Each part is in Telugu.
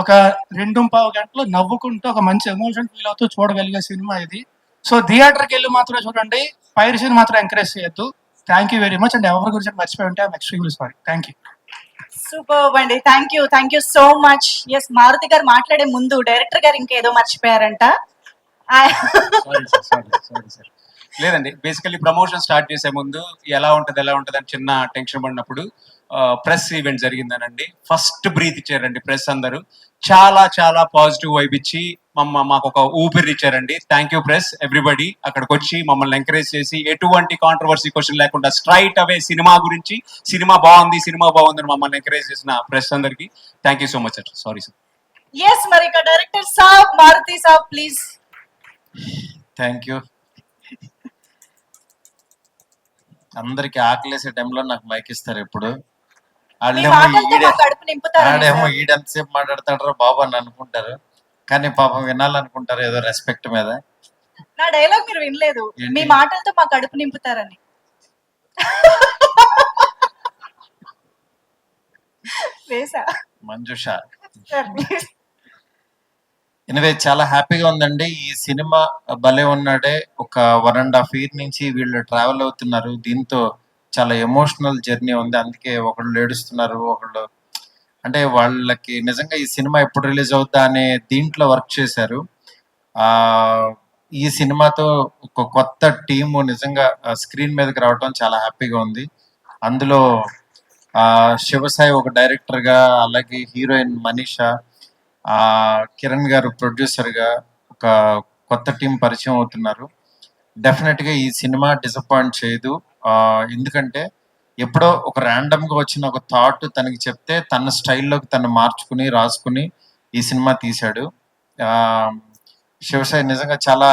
ఒక 2.5 గంటలు నవ్వుకుంటూ ఒక మంచి ఎమోషన్ ఫీల్ అవుతూ చూడగలిగే సినిమా ఇది. సో థియేటర్కి వెళ్ళి మాత్రమే చూడండి, పైరసీని మాత్రం ఎంకరేజ్ చేయొద్దు. Thank you very much. And ఎవరి గురించి మర్చిపోయి ఉంటే I am extremely sorry. Thank you. Super అండి, thank you so much. Yes, Maruti garu మాట్లాడే ముందు డైరెక్టర్ గారు ఇంకేదో మర్చిపోయారంట. లేదండి, బేసికలీ ప్రమోషన్ స్టార్ట్ చేసే ముందు ఎలా ఉంటది అని చిన్న టెన్షన్ పడినప్పుడు ప్రెస్ ఈవెంట్ జరిగిందనండి. ఫస్ట్ బ్రీత్ ఇచ్చారండి ప్రెస్ అందరూ. చాలా చాలా పాజిటివ్ వైబ్ ఇచ్చి మాకు ఒక ఊపిరి ఇచ్చారండి. Thank you press everybody. అక్కడికి వచ్చి మమ్మల్ని ఎంకరేజ్ చేసి ఎటువంటి కాంట్రవర్సీ క్వశ్చన్ లేకుండా స్ట్రైట్ అవే సినిమా గురించి, సినిమా బాగుంది అని మమ్మల్ని ఎంకరేజ్ చేసిన ప్రెస్ అందరికి thank you so much sir. Sorry sir. Yes, మరి ఇక డైరెక్టర్ సాబ్, మారుతి సాబ్ ప్లీజ్. Thank you. అందరికి ఆకలేసే టైంలో నాకు మైక్ ఇస్తారు ఎప్పుడు. ఆడేమో ఈడెంతసేపు మాట్లాడతాడో బాబు అని అనుకుంటారు, కానీ పాపం వినాలనుకుంటారు ఏదో రెస్పెక్ట్ మీద. నా డైలాగ్ మీరు వినలేదు, మీ మాటలతో మా కడుపు నింపుతారని. మంజుష ఎనివే చాలా హ్యాపీగా ఉందండి. ఈ సినిమా భలే ఉన్నాడే. ఒక 1.5 year నుంచి వీళ్ళు ట్రావెల్ అవుతున్నారు. దీంతో చాలా ఎమోషనల్ జర్నీ ఉంది. అందుకే ఒకళ్ళు ఏడుస్తున్నారు, ఒకళ్ళు అంటే వాళ్ళకి నిజంగా ఈ సినిమా ఎప్పుడు రిలీజ్ అవుద్దా అనే దీంట్లో వర్క్ చేశారు. ఈ సినిమాతో ఒక కొత్త టీము నిజంగా స్క్రీన్ మీదకి రావటం చాలా హ్యాపీగా ఉంది. అందులో శివసాయి ఒక డైరెక్టర్గా, అలాగే హీరోయిన్ మనీషా, కిరణ్ గారు ప్రొడ్యూసర్గా ఒక కొత్త టీం పరిచయం అవుతున్నారు. డెఫినెట్గా ఈ సినిమా డిసప్పాయింట్ చేయదు. ఎందుకంటే ఎప్పుడో ఒక ర్యాండమ్గా వచ్చిన ఒక థాట్ తనకి చెప్తే తన స్టైల్లోకి తను మార్చుకుని రాసుకుని ఈ సినిమా తీశాడు. శివసాయి నిజంగా చాలా,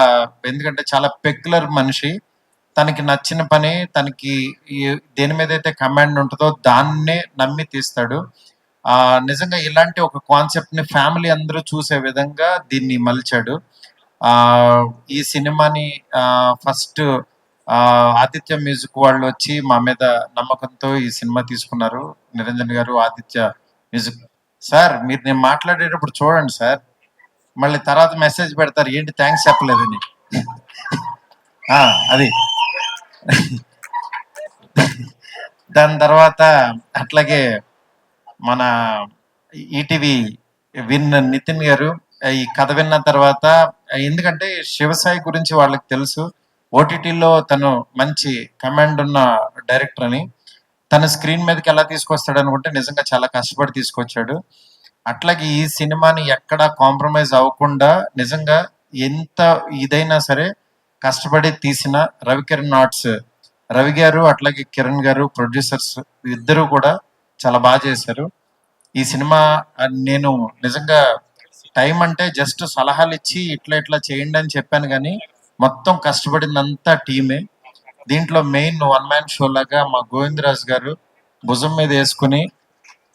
ఎందుకంటే చాలా పెక్యులర్ మనిషి. తనకి నచ్చిన పని, తనకి దేని మీద అయితే కమాండ్ ఉంటుందో దాన్నే నమ్మి తీస్తాడు. నిజంగా ఇలాంటి ఒక కాన్సెప్ట్ ని ఫ్యామిలీ అందరూ చూసే విధంగా దీన్ని మలిచాడు. ఈ సినిమాని ఫస్ట్ ఆదిత్య మ్యూజిక్ వాళ్ళు వచ్చి మా మీద నమ్మకంతో ఈ సినిమా తీసుకున్నారు. నిరంజన్ గారు, ఆదిత్య మ్యూజిక్ సార్, మీరు నేను మాట్లాడేటప్పుడు చూడండి సార్, మళ్ళీ తర్వాత మెసేజ్ పెడతారు ఏంటి థ్యాంక్స్ చెప్పలేదని. అది దాని తర్వాత అట్లాగే మన ఈటీవీ నితిన్ గారు ఈ కథ విన్న తర్వాత, ఎందుకంటే శివసాయి గురించి వాళ్ళకి తెలుసు, ఓటీటీలో తను మంచి కమాండ్ ఉన్న డైరెక్టర్ అని, తన స్క్రీన్ మీదకి ఎలా తీసుకొస్తాడు అనుకుంటే నిజంగా చాలా కష్టపడి తీసుకొచ్చాడు. అట్లాగే ఈ సినిమాని ఎక్కడా కాంప్రమైజ్ అవ్వకుండా నిజంగా ఎంత ఇదైనా సరే కష్టపడి తీసిన రవికిరణ్ ఆర్ట్స్ రవి గారు, అట్లాగే కిరణ్ గారు ప్రొడ్యూసర్స్ ఇద్దరు కూడా చాలా బాగా చేశారు. ఈ సినిమా నేను నిజంగా టైం అంటే జస్ట్ సలహాలు ఇచ్చి ఇట్లా చేయండి అని చెప్పాను, కానీ మొత్తం కష్టపడిందంతా టీమే. దీంట్లో మెయిన్ 1 man షో లాగా మా గోవిందరాజు గారు భుజం మీద వేసుకుని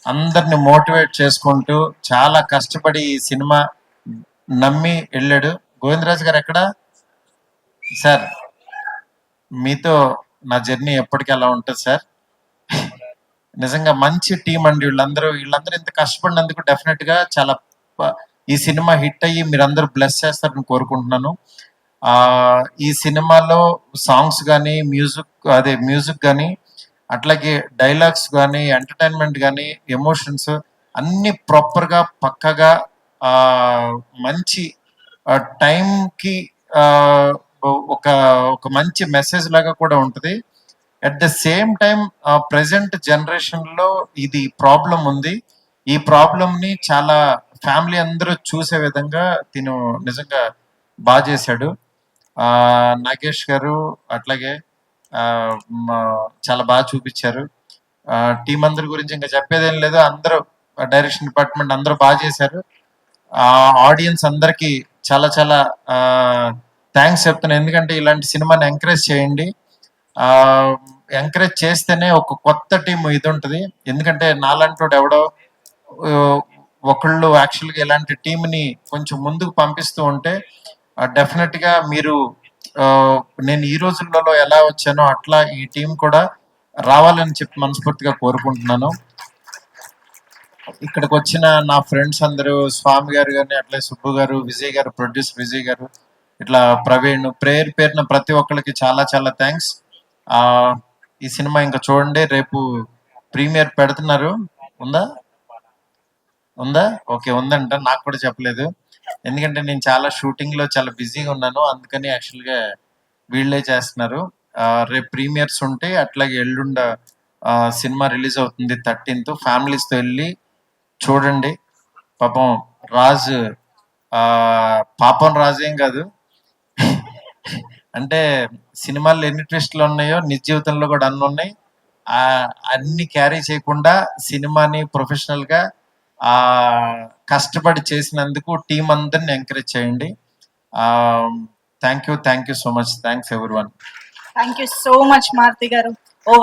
అందరిని మోటివేట్ చేసుకుంటూ చాలా కష్టపడి ఈ సినిమా నమ్మి వెళ్ళాడు. గోవిందరాజు గారు ఎక్కడ సార్? మీతో నా జర్నీ ఎప్పటికీ అలా ఉంటుంది సార్. నిజంగా మంచి టీం అండి వీళ్ళందరూ ఇంత కష్టపడినందుకు డెఫినెట్ గా చాలా ఈ సినిమా హిట్ అయ్యి మీరందరూ బ్లెస్ చేస్తారని కోరుకుంటున్నాను. ఈ సినిమాలో సాంగ్స్ కానీ, మ్యూజిక్ కానీ, అట్లాగే డైలాగ్స్ కానీ, ఎంటర్టైన్మెంట్ కానీ, ఎమోషన్స్ అన్ని ప్రాపర్గా పక్కగా మంచి టైంకి ఒక మంచి మెసేజ్ లాగా కూడా ఉంటుంది. At the same time present generation లో ఇది ప్రాబ్లం ఉంది. ఈ ప్రాబ్లం ని చాలా ఫ్యామిలీ అందరూ చూసే విధంగా తిను నిజంగా బాగా చేశాడు. నాగేష్ గారు అట్లాగే చాలా బాగా చూపించారు. టీం అందరి గురించి ఇంకా చెప్పేదేం లేదు, అందరూ డైరెక్షన్ డిపార్ట్మెంట్ అందరూ బాగా చేశారు. ఆడియన్స్ అందరికి చాలా చాలా థ్యాంక్స్ చెప్తున్నాను. ఎందుకంటే ఇలాంటి సినిమాని ఎంకరేజ్ చేయండి. ఎంకరేజ్ చేస్తేనే ఒక కొత్త టీం ఇది ఉంటుంది. ఎందుకంటే నాలంటోడు ఎవడో ఒకళ్ళు యాక్చువల్గా ఇలాంటి టీంని కొంచెం ముందుకు పంపిస్తూ ఉంటే డెఫినెట్గా మీరు నేను ఈ రోజులలో ఎలా వచ్చానో అట్లా ఈ టీం కూడా రావాలని చెప్పి మనస్ఫూర్తిగా కోరుకుంటున్నాను. ఇక్కడికి వచ్చిన నా ఫ్రెండ్స్ అందరూ స్వామి గారు కానీ అట్లే సుబ్బు గారు, విజయ్ గారు, ప్రొడ్యూసర్ విజయ్ గారు, ఇట్లా ప్రవీణ్, పేరున ప్రతి ఒక్కరికి చాలా చాలా థ్యాంక్స్. ఈ సినిమా ఇంకా చూడండి, రేపు ప్రీమియర్ పెడుతున్నారు. ఉందా ఓకే, ఉందంట. నాకు కూడా చెప్పలేదు, ఎందుకంటే నేను చాలా షూటింగ్ లో చాలా బిజీగా ఉన్నాను, అందుకని యాక్చువల్ గా వీళ్ళే చేస్తున్నారు. రేపు ప్రీమియర్స్ ఉంటే అట్లాగే ఎల్లుండ సినిమా రిలీజ్ అవుతుంది 13th. ఫ్యామిలీస్ తో వెళ్ళి చూడండి. పాపం రాజు పాపం రాజు ఏం కాదు, అంటే సినిమాల్లో ఎన్ని ట్విస్టులు ఉన్నాయో నిజ జీవితంలో కూడా అన్ని ఉన్నాయి. అన్ని క్యారీ చేయకుండా సినిమాని ప్రొఫెషనల్ గా కష్టపడి చేసినందుకు టీం అందరిని ఎంకరేజ్ చేయండి. Thank you so much. Thanks everyone. Thank you so much Maruti గారు.